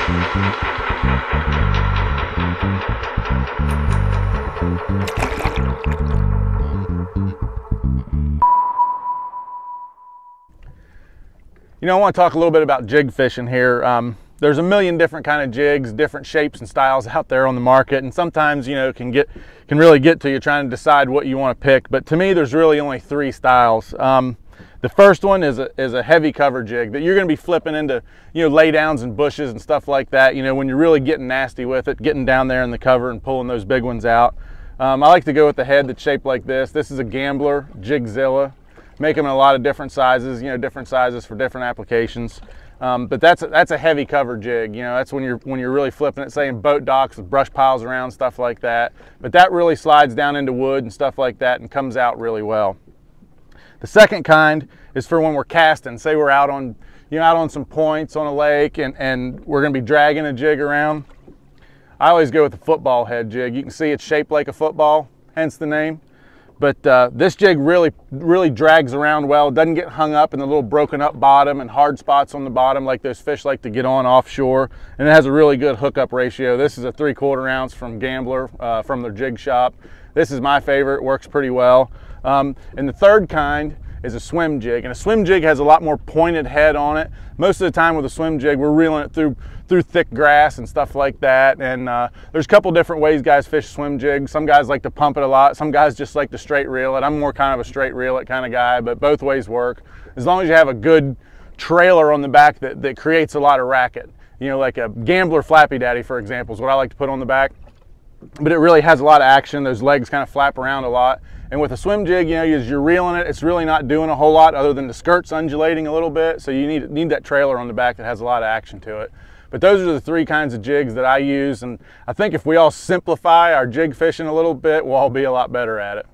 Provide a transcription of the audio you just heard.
You know, I want to talk a little bit about jig fishing here. There's a million different kind of jigs, different shapes and styles out there on the market, and sometimes, you know, can really get to you trying to decide what you want to pick. But to me, there's really only three styles. The first one is a heavy cover jig that you're going to be flipping into, you know, lay downs and bushes and stuff like that. You know, when you're really getting nasty with it, getting down there in the cover and pulling those big ones out. I like to go with the head that's shaped like this. This is a Gambler Jigzilla. Make them in a lot of different sizes, you know, different sizes for different applications. But that's a heavy cover jig. You know, that's when you're really flipping it, say in boat docks with brush piles around, stuff like that. But that really slides down into wood and stuff like that and comes out really well. The second kind is for when we're casting. Say we're out on, you know, out on some points on a lake and we're going to be dragging a jig around. I always go with the football head jig. You can see it's shaped like a football, hence the name. But this jig really drags around well. It doesn't get hung up in the little broken up bottom and hard spots on the bottom like those fish like to get on offshore. And it has a really good hookup ratio. This is a 3/4 ounce from Gambler from their jig shop. This is my favorite, works pretty well. And the third kind is a swim jig. And a swim jig has a lot more pointed head on it. Most of the time with a swim jig, we're reeling it through thick grass and stuff like that. And there's a couple different ways guys fish swim jigs. Some guys like to pump it a lot. Some guys just like to straight reel it. I'm more kind of a straight reel it kind of guy, but both ways work. As long as you have a good trailer on the back that creates a lot of racket. You know, like a Gambler Flappy Daddy, for example, is what I like to put on the back. But it really has a lot of action. Those legs kind of flap around a lot. And with a swim jig, you know, as you're reeling it, it's really not doing a whole lot other than the skirt's undulating a little bit. So you need that trailer on the back that has a lot of action to it. But those are the three kinds of jigs that I use. And I think if we all simplify our jig fishing a little bit, we'll all be a lot better at it.